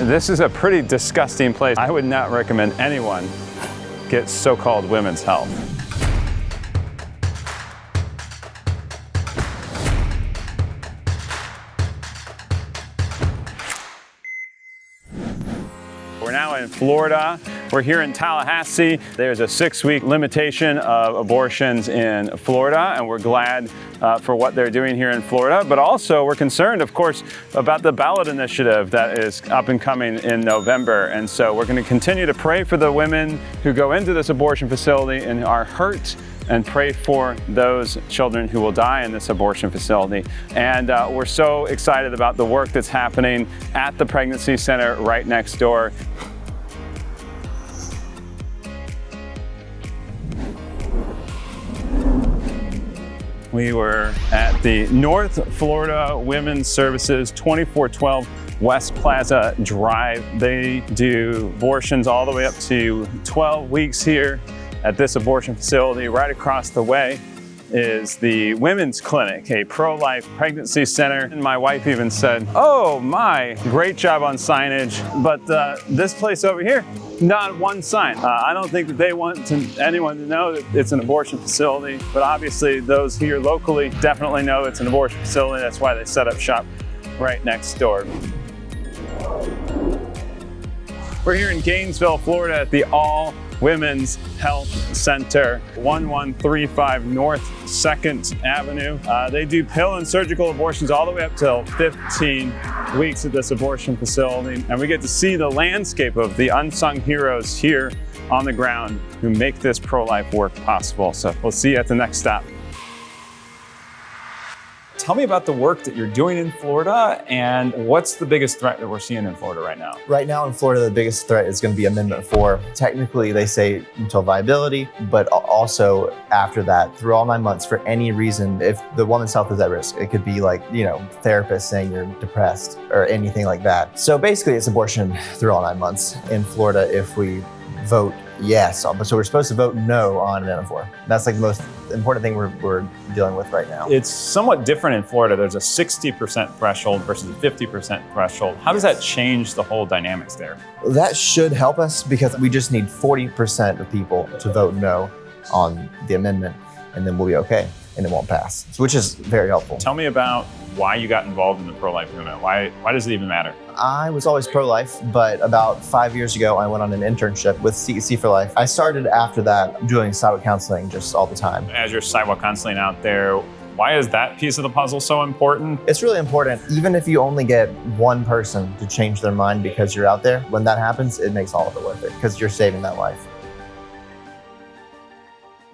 This is a pretty disgusting place. I would not recommend anyone get so-called women's health. We're now in Florida. We're here in Tallahassee. There's a 6-week limitation of abortions in Florida, and we're glad for what they're doing here in Florida. But also we're concerned, of course, about the ballot initiative that is up and coming in November. And so we're going to continue to pray for the women who go into this abortion facility and are hurt, and pray for those children who will die in this abortion facility. And we're so excited about the work that's happening at the pregnancy center right next door. We were at the North Florida Women's Services 2412 West Plaza Drive. They do abortions all the way up to 12 weeks here at this abortion facility. Right across the way is the Women's Clinic, a pro-life pregnancy center. And my wife even said, "Oh my, great job on signage, but this place over here, not one sign." I don't think that they want anyone to know that it's an abortion facility, but obviously those here locally definitely know it's an abortion facility. That's why they set up shop right next door. We're here in Gainesville, Florida at the All Women's Health Center, 1135 North 2nd Avenue. They do pill and surgical abortions all the way up till 15 weeks at this abortion facility. And we get to see the landscape of the unsung heroes here on the ground who make this pro-life work possible. So we'll see you at the next stop. Tell me about the work that you're doing in Florida, and what's the biggest threat that we're seeing in Florida right now? Right now in Florida, the biggest threat is going to be Amendment 4. Technically, they say until viability, but also after that, through all 9 months, for any reason, if the woman's health is at risk, it could be like, therapists saying you're depressed or anything like that. So basically, it's abortion through all 9 months in Florida if we vote yes. So we're supposed to vote no on Amendment 4. That's like the most important thing we're dealing with right now. It's somewhat different in Florida. There's a 60% threshold versus a 50% threshold. How does that change the whole dynamics there? That should help us because we just need 40% of people to vote no on the amendment, and then we'll be okay, and it won't pass, which is very helpful. Tell me about why you got involved in the pro-life movement. Why does it even matter? I was always pro-life, but about 5 years ago, I went on an internship with CEC for Life. I started after that doing sidewalk counseling just all the time. As you're sidewalk counseling out there, why is that piece of the puzzle so important? It's really important. Even if you only get one person to change their mind because you're out there, when that happens, it makes all of it worth it because you're saving that life.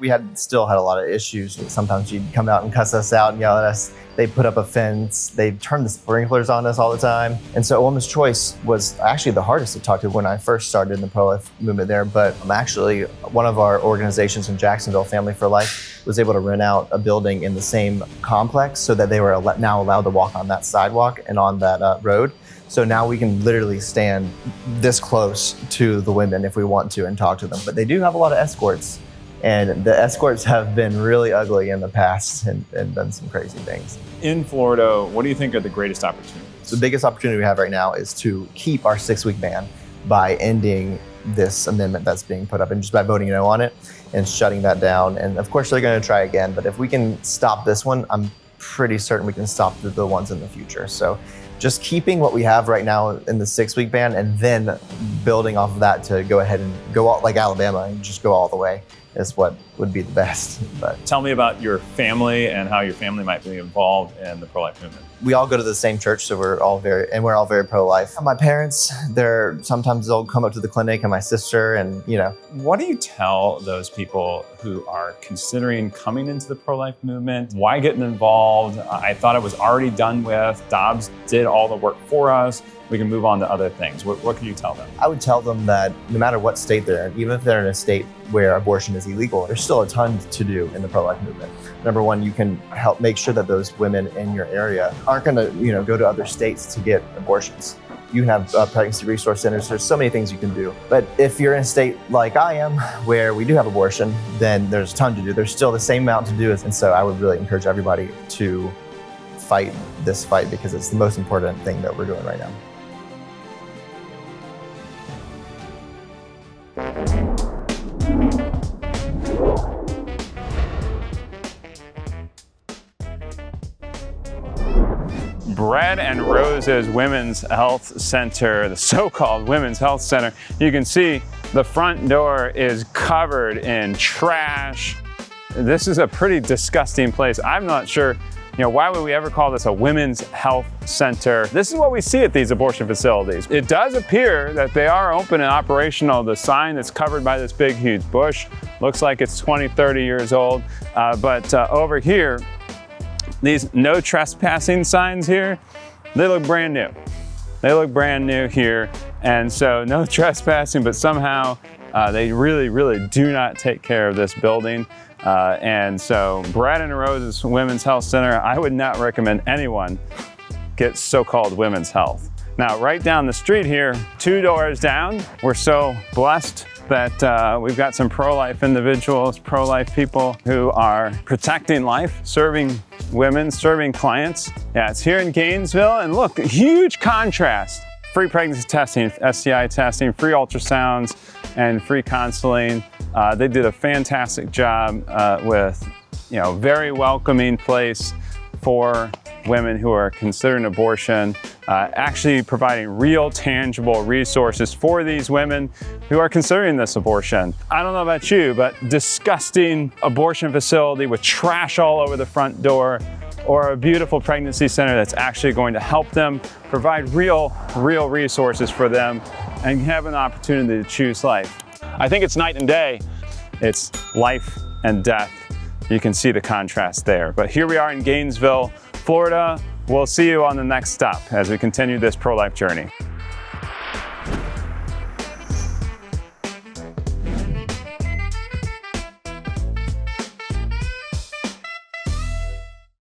We still had a lot of issues. Sometimes you'd come out and cuss us out and yell at us. They put up a fence. They turned the sprinklers on us all the time. And so Woman's Choice was actually the hardest to talk to when I first started in the pro-life movement there. But actually, one of our organizations in Jacksonville, Family for Life, was able to rent out a building in the same complex so that they were now allowed to walk on that sidewalk and on that road. So now we can literally stand this close to the women if we want to and talk to them. But they do have a lot of escorts. And the escorts have been really ugly in the past and done some crazy things. In Florida, what do you think are the greatest opportunities? The biggest opportunity we have right now is to keep our 6-week ban by ending this amendment that's being put up and just by voting no on it and shutting that down. And of course, they're going to try again. But if we can stop this one, I'm pretty certain we can stop the ones in the future. So just keeping what we have right now in the 6-week ban and then building off of that to go ahead and go out like Alabama and just go all the way is what would be the best. But tell me about your family and how your family might be involved in the pro-life movement. We all go to the same church, so we're all very pro-life. My parents, sometimes they'll come up to the clinic, and my sister, and What do you tell those people who are considering coming into the pro-life movement? Why getting involved? I thought it was already done with. Dobbs did all the work for us. We can move on to other things. What can you tell them? I would tell them that no matter what state they're in, even if they're in a state where abortion is illegal, there's still a ton to do in the pro-life movement. Number one, you can help make sure that those women in your area aren't going to, go to other states to get abortions. You can have pregnancy resource centers. There's so many things you can do. But if you're in a state like I am, where we do have abortion, then there's a ton to do. There's still the same amount to do. And so I would really encourage everybody to fight this fight because it's the most important thing that we're doing right now. Bread and Roses Women's Health Center, the so-called Women's Health Center. You can see the front door is covered in trash. This is a pretty disgusting place. I'm not sure, why would we ever call this a women's health center? This is what we see at these abortion facilities. It does appear that they are open and operational. The sign that's covered by this big, huge bush looks like it's 20, 30 years old. But over here, these no trespassing signs here, they look brand new. They look brand new here. And so no trespassing, but somehow they really, really do not take care of this building. And so Bread and Roses Women's Health Center, I would not recommend anyone get so-called women's health. Now, right down the street here, 2 doors down, we're so blessed that we've got some pro-life individuals, pro-life people who are protecting life, serving women, serving clients. Yeah, it's here in Gainesville, and look, huge contrast. Free pregnancy testing, STI testing, free ultrasounds, and free counseling. They did a fantastic job with, very welcoming place for women who are considering abortion, actually providing real tangible resources for these women who are considering this abortion. I don't know about you, but disgusting abortion facility with trash all over the front door, or a beautiful pregnancy center that's actually going to help them, provide real resources for them, and have an opportunity to choose life. I think it's night and day. It's life and death. You can see the contrast there. But here we are in Gainesville, Florida. We'll see you on the next stop as we continue this pro-life journey.